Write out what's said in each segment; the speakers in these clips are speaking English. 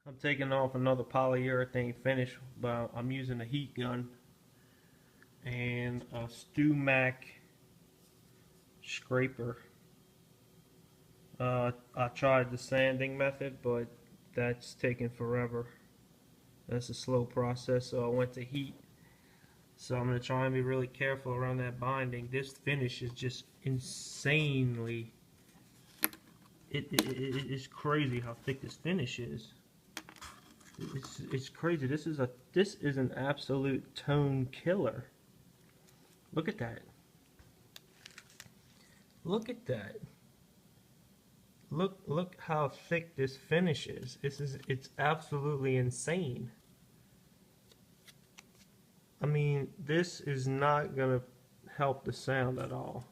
I'm taking off another polyurethane finish, but I'm using a heat gun and a Stumac scraper. I tried the sanding method, but that's taking forever. That's a slow process, so I went to heat. So I'm going to try and be really careful around that binding. This finish is just insanely, it's crazy how thick this finish is. It's crazy. This is an absolute tone killer. Look at that. Look at that. Look how thick this finish is. It's absolutely insane. I mean, this is not gonna help the sound at all.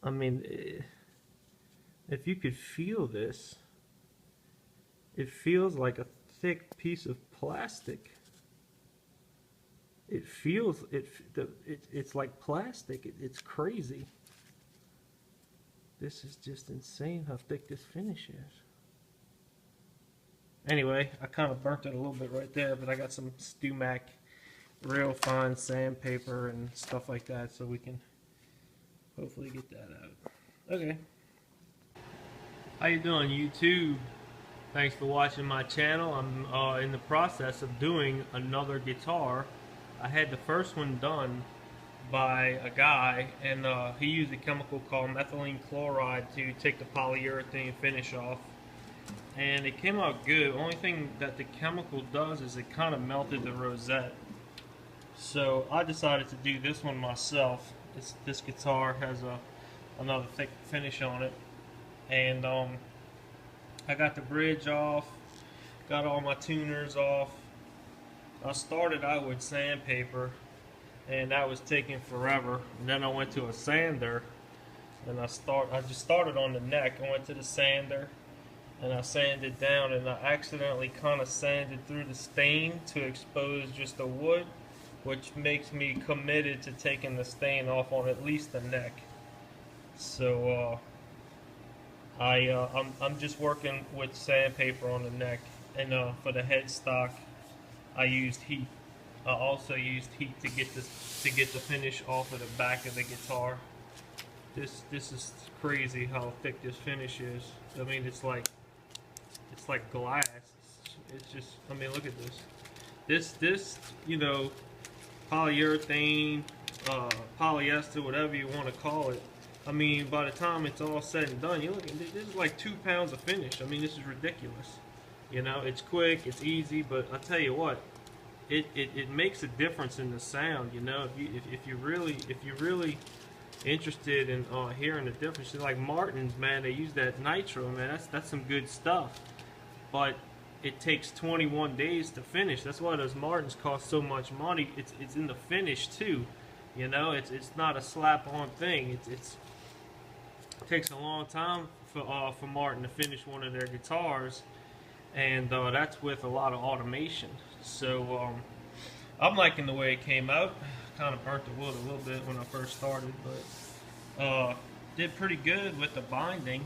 I mean, if you could feel this, it feels like a thick piece of plastic. It feels it's like plastic. It's crazy. This is just insane how thick this finish is. Anyway, I kind of burnt it a little bit right there, but I got some Stumac real fine sandpaper and stuff like that, so we can hopefully get that out. Okay. How you doing, YouTube? Thanks for watching my channel. I'm in the process of doing another guitar. I had the first one done by a guy, and he used a chemical called methylene chloride to take the polyurethane finish off, and it came out good. Only thing that the chemical does is it kind of melted the rosette. So I decided to do this one myself. This guitar has another thick finish on it, and I got the bridge off, got all my tuners off. I started out with sandpaper, and that was taking forever. And then I went to a sander, and I just started on the neck. I went to the sander, and I sanded down, and I accidentally kind of sanded through the stain to expose just the wood, which makes me committed to taking the stain off on at least the neck. So I'm just working with sandpaper on the neck, and for the headstock, I used heat. I also used heat to get the finish off of the back of the guitar. This is crazy how thick this finish is. I mean, it's like glass. It's just, I mean, look at this. This you know, polyurethane, polyester, whatever you want to call it. I mean, by the time it's all said and done, you're looking. This is like 2 pounds of finish. I mean, this is ridiculous. You know, it's quick, it's easy, but I tell you what, it makes a difference in the sound. You know, if you're really interested in hearing the difference, like Martin's, man, they use that nitro, man. That's some good stuff, but it takes 21 days to finish. That's why those Martins cost so much money. It's in the finish too. You know, it's not a slap-on thing. It takes a long time for Martin to finish one of their guitars, and that's with a lot of automation. So I'm liking the way it came out. Kind of burnt the wood a little bit when I first started, but did pretty good with the binding.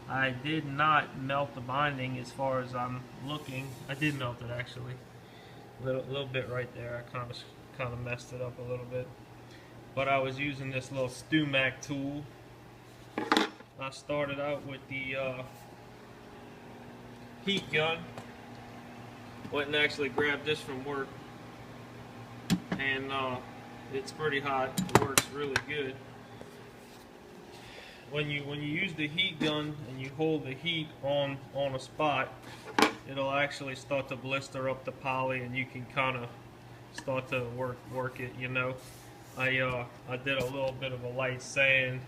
I did not melt the binding as far as I'm looking. I did melt it actually, a little bit right there. I kind of messed it up a little bit, but I was using this little Stumac tool. I started out with the heat gun. Went and actually grabbed this from work, and it's pretty hot. It works really good. When you use the heat gun and you hold the heat on a spot, it'll actually start to blister up the poly, and you can kind of start to work it. You know, I did a little bit of a light sand.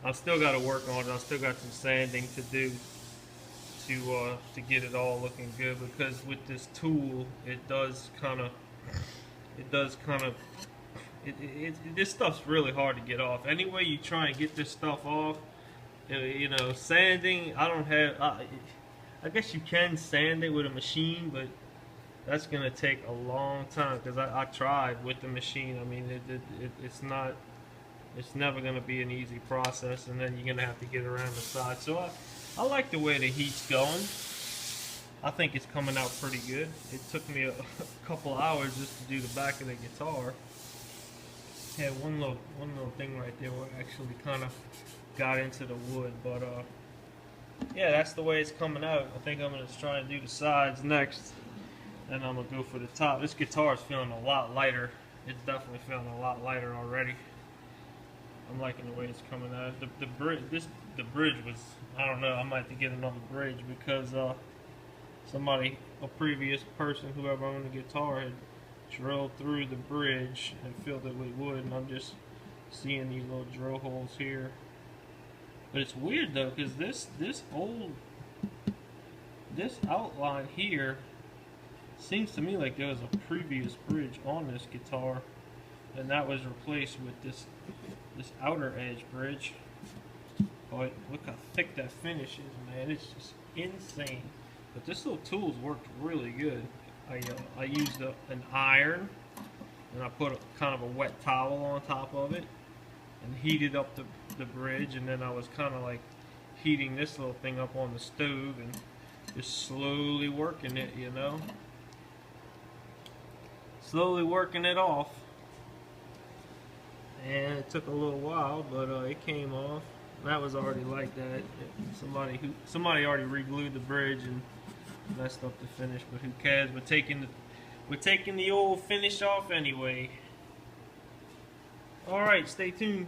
I still got to work on it. I still got some sanding to do to get it all looking good, because with this tool this stuff's really hard to get off. Any way you try and get this stuff off, you know, sanding, I guess you can sand it with a machine, but that's gonna take a long time, because I tried with the machine. I mean, it's never gonna be an easy process, and then you're gonna have to get around the side. So I like the way the heat's going. I think it's coming out pretty good. It took me a couple hours just to do the back of the guitar. Had one little thing right there where I actually kind of got into the wood, but yeah, that's the way it's coming out. I think I'm gonna try and do the sides next, and I'm gonna go for the top. This guitar is feeling a lot lighter. It's definitely feeling a lot lighter already. I'm liking the way it's coming out. The bridge was, I don't know, I might have to get another bridge because a previous person, whoever owned the guitar, had drilled through the bridge and filled it with wood, and I'm just seeing these little drill holes here. But it's weird though, because this outline here seems to me like there was a previous bridge on this guitar, and that was replaced with this outer edge bridge. But look how thick that finish is, man. It's just insane. But this little tool's worked really good. I used an iron, and I put kind of a wet towel on top of it and heated up the bridge, and then I was kind of like heating this little thing up on the stove and just slowly working it, you know, slowly working it off. And it took a little while, but it came off. That was already like that. Somebody already re-glued the bridge and messed up the finish, but who cares? We're taking the old finish off anyway. All right, stay tuned.